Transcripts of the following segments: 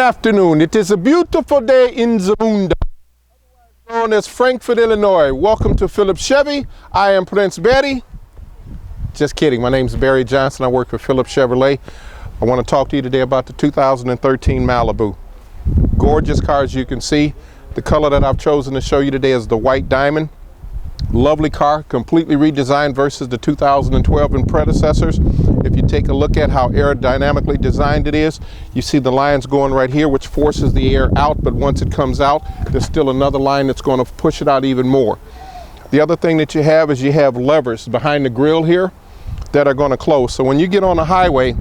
afternoon. It is a beautiful day in Zamunda, known as Frankfort, Illinois. Welcome to Phillips Chevy. I am Prince Barry. Just kidding. My name is Barry Johnson. I work for Phillips Chevrolet. I want to talk to you today about the 2013 Malibu. Gorgeous car, as you can see. The color that I've chosen to show you today is the white diamond. Lovely car, completely redesigned versus the 2012 and predecessors. If you take a look at how aerodynamically designed it is, you see the lines going right here, which forces the air out, but once it comes out, there's still another line that's going to push it out even more. The other thing that you have is you have levers behind the grille here that are going to close. So when you get on the highway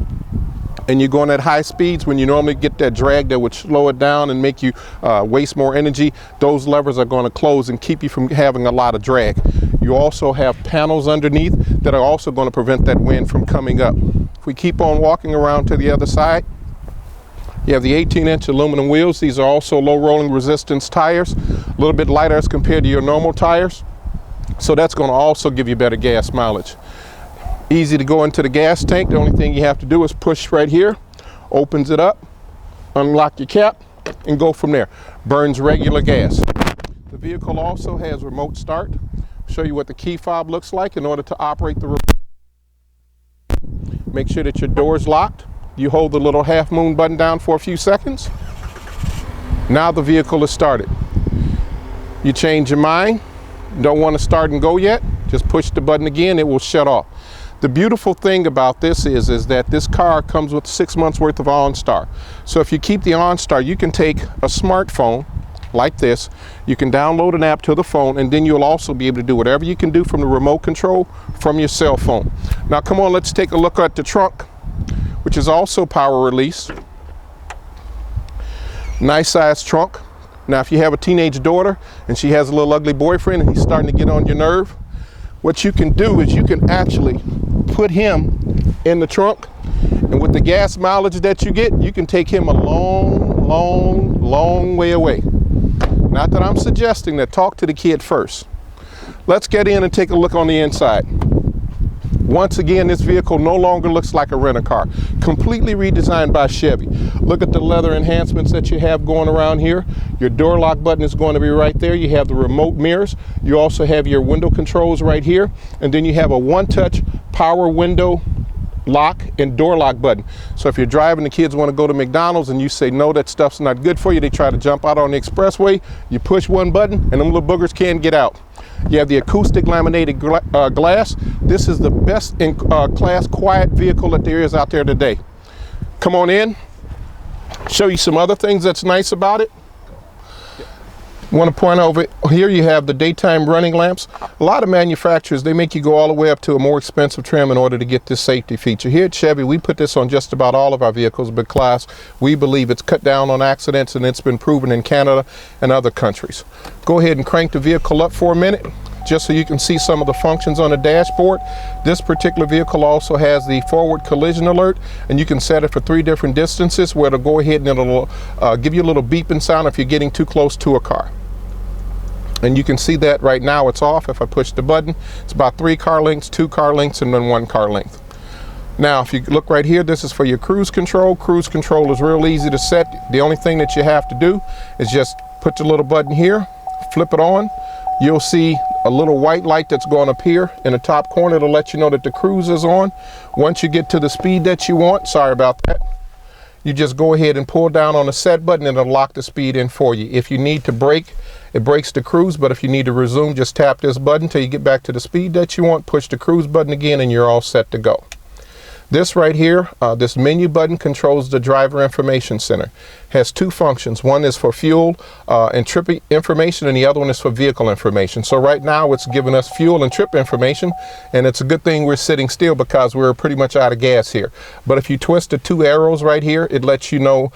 and you're going at high speeds, when you normally get that drag that would slow it down and make you waste more energy, those levers are going to close and keep you from having a lot of drag. You also have panels underneath that are also going to prevent that wind from coming up. If we keep on walking around to the other side, you have the 18-inch aluminum wheels. These are also low rolling resistance tires, a little bit lighter as compared to your normal tires. So that's going to also give you better gas mileage. Easy to go into the gas tank. The only thing you have to do is push right here, opens it up, unlock your cap, and go from there. Burns regular gas. The vehicle also has remote start. I'll show you what the key fob looks like in order to operate the remote. Make sure that your door is locked. You hold the little half moon button down for a few seconds. Now the vehicle is started. You change your mind, don't want to start and go yet, just push the button again, it will shut off. The beautiful thing about this is that this car comes with 6 months worth of OnStar. So if you keep the OnStar, you can take a smartphone like this, you can download an app to the phone, and then you'll also be able to do whatever you can do from the remote control from your cell phone. Now come on, let's take a look at the trunk, which is also power release. Nice size trunk. Now if you have a teenage daughter and she has a little ugly boyfriend and he's starting to get on your nerve, what you can do is you can actually put him in the trunk, and with the gas mileage that you get, you can take him a long way away. Not that I'm suggesting that. Talk to the kid first. Let's get in and take a look on the inside. Once again, this vehicle no longer looks like a rent-a-car. Completely redesigned by Chevy. Look at the leather enhancements that you have going around here. Your door lock button is going to be right there. You have the remote mirrors. You also have your window controls right here. And then you have a one-touch power window lock and door lock button. So if you're driving, the kids want to go to McDonald's and you say, no, that stuff's not good for you. They try to jump out on the expressway. You push one button and them little boogers can't get out. You have the acoustic laminated glass. This is the best in class quiet vehicle that there is out there today. Come on in, show you some other things that's nice about it. Want to point over here, you have the daytime running lamps. A lot of manufacturers, they make you go all the way up to a more expensive trim in order to get this safety feature. Here at Chevy, we put this on just about all of our vehicles because we believe it's cut down on accidents, and it's been proven in Canada and other countries. Go ahead and crank the vehicle up for a minute just so you can see some of the functions on the dashboard. This particular vehicle also has the forward collision alert, and you can set it for 3 different distances where it'll go ahead and it'll give you a little beeping sound if you're getting too close to a car. And you can see that right now it's off. If I push the button, it's about 3 car lengths, 2 car lengths, and then 1 car length. Now, if you look right here, this is for your cruise control. Cruise control is real easy to set. The only thing that you have to do is just put the little button here, flip it on. You'll see a little white light that's going to appear in the top corner to let you know that the cruise is on. Once you get to the speed that you want, sorry about that, you just go ahead and pull down on the set button and it'll lock the speed in for you. If you need to brake, it brakes the cruise, but if you need to resume, just tap this button till you get back to the speed that you want, push the cruise button again, and you're all set to go. This right here, this menu button controls the driver information center. Has 2 functions. One is for fuel and trip information, and the other one is for vehicle information. So right now it's giving us fuel and trip information, and it's a good thing we're sitting still because we're pretty much out of gas here. But if you twist the 2 arrows right here, it lets you know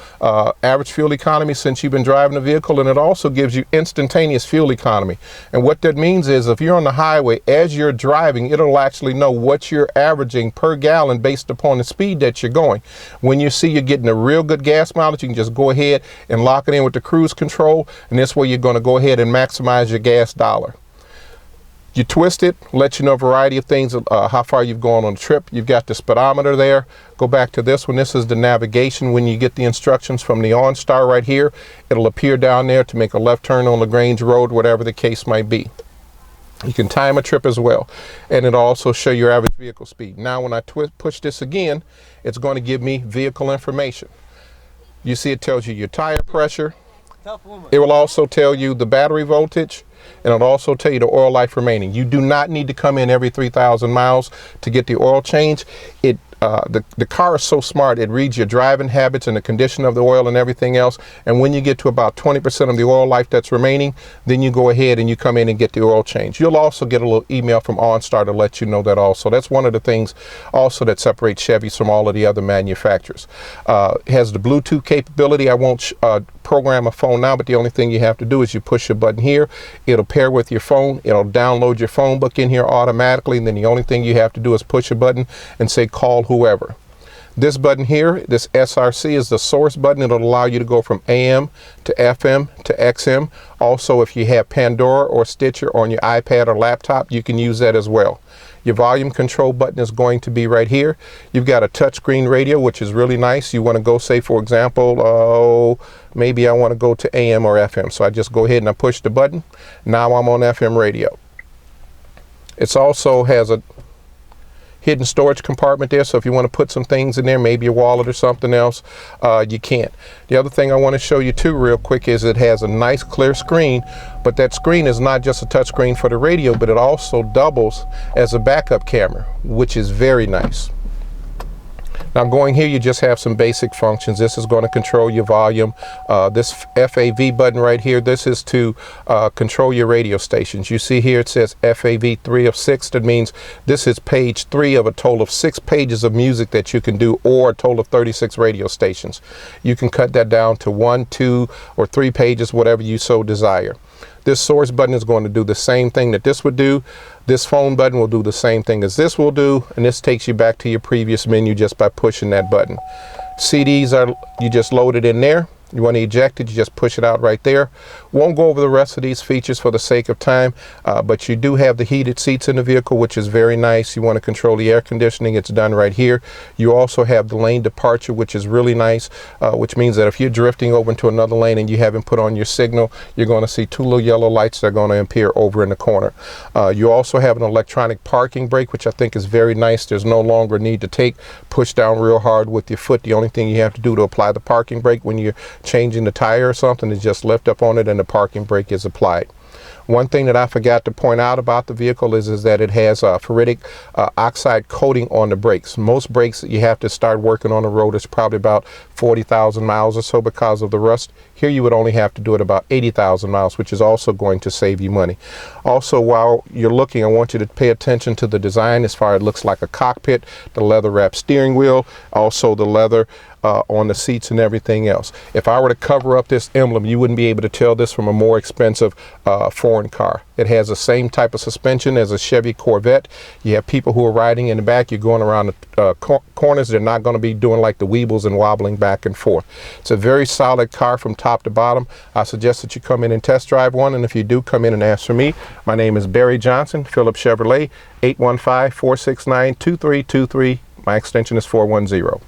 average fuel economy since you've been driving the vehicle, and it also gives you instantaneous fuel economy. And what that means is if you're on the highway, as you're driving, it'll actually know what you're averaging per gallon based upon the speed that you're going. When you see you're getting a real good gas mileage, you can just go ahead and lock it in with the cruise control, and this way you're going to go ahead and maximize your gas dollar. You twist it, let you know a variety of things, how far you've gone on the trip. You've got the speedometer there. Go back to this one. This is the navigation. When you get the instructions from the OnStar right here, it'll appear down there to make a left turn on LaGrange Road, whatever the case might be. You can time a trip as well, and it'll also show your average vehicle speed. Now when I push this again, it's going to give me vehicle information. You see it tells you your tire pressure. It will also tell you the battery voltage, and it'll also tell you the oil life remaining. You do not need to come in every 3,000 miles to get the oil change. The car is so smart, it reads your driving habits and the condition of the oil and everything else. And when you get to about 20% of the oil life that's remaining, then you go ahead and you come in and get the oil change. You'll also get a little email from OnStar to let you know that also. That's one of the things also that separates Chevys from all of the other manufacturers. It has the Bluetooth capability. I won't program a phone now, but the only thing you have to do is you push a button here. It'll pair with your phone. It'll download your phone book in here automatically, and then the only thing you have to do is push a button and say call whoever. This button here, this SRC, is the source button. It'll allow you to go from AM to FM to XM. Also, if you have Pandora or Stitcher on your iPad or laptop, you can use that as well. Your volume control button is going to be right here. You've got a touchscreen radio, which is really nice. You want to go, say, for example, maybe I want to go to AM or FM. So I just go ahead and I push the button. Now I'm on FM radio. It also has a hidden storage compartment there, so if you want to put some things in there, maybe a wallet or something else, you can. The other thing I want to show you too real quick is it has a nice clear screen, but that screen is not just a touch screen for the radio, but it also doubles as a backup camera, which is very nice. Now going here, you just have some basic functions. This is going to control your volume. This FAV button right here, this is to control your radio stations. You see here it says FAV 3 of 6. That means this is page 3 of a total of 6 pages of music that you can do, or a total of 36 radio stations. You can cut that down to 1, 2, or 3 pages, whatever you so desire. This source button is going to do the same thing that this would do. This phone button will do the same thing as this will do, and this takes you back to your previous menu just by pushing that button. CDs you just load it in there. You want to eject it, you just push it out right there. Won't go over the rest of these features for the sake of time, but you do have the heated seats in the vehicle, which is very nice. You want to control the air conditioning, it's done right here. You also have the lane departure, which is really nice, which means that if you're drifting over into another lane and you haven't put on your signal, you're going to see 2 little yellow lights that are going to appear over in the corner. You also have an electronic parking brake, which I think is very nice. There's no longer a need to push down real hard with your foot. The only thing you have to do to apply the parking brake when you're changing the tire or something is just lift up on it and the parking brake is applied. One thing that I forgot to point out about the vehicle is that it has a ferritic oxide coating on the brakes. Most brakes that you have to start working on the road is probably about 40,000 miles or so because of the rust. Here you would only have to do it about 80,000 miles, which is also going to save you money. Also, while you're looking, I want you to pay attention to the design as far as it looks like a cockpit, the leather wrapped steering wheel, also the leather on the seats and everything else. If I were to cover up this emblem, you wouldn't be able to tell this from a more expensive foreign car. It has the same type of suspension as a Chevy Corvette. You have people who are riding in the back, you're going around the corners, they're not going to be doing like the weebles and wobbling back and forth. It's a very solid car from top to bottom. I suggest that you come in and test drive one, and if you do, come in and ask for me. My name is Barry Johnson, Phillips Chevrolet, 815-469-2323. My extension is 410.